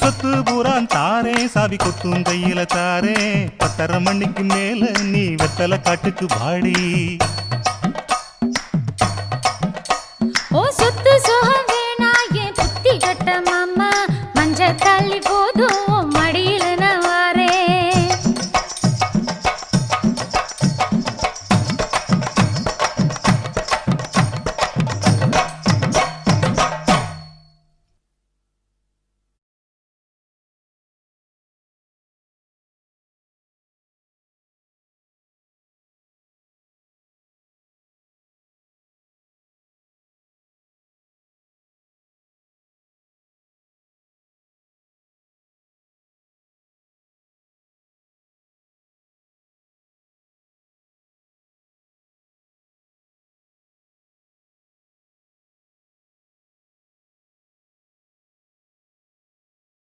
சொத்து பூரான் தாரே சாவி கொத்தும் கையில தாரே 10:30 மணிக்கு மேல நீ வெத்தலை காட்டுக்கு பாடி ஓ சொத்து சுகம் வேணா என் புத்தி கட்ட மாமா மஞ்ச தள்ளி போதும்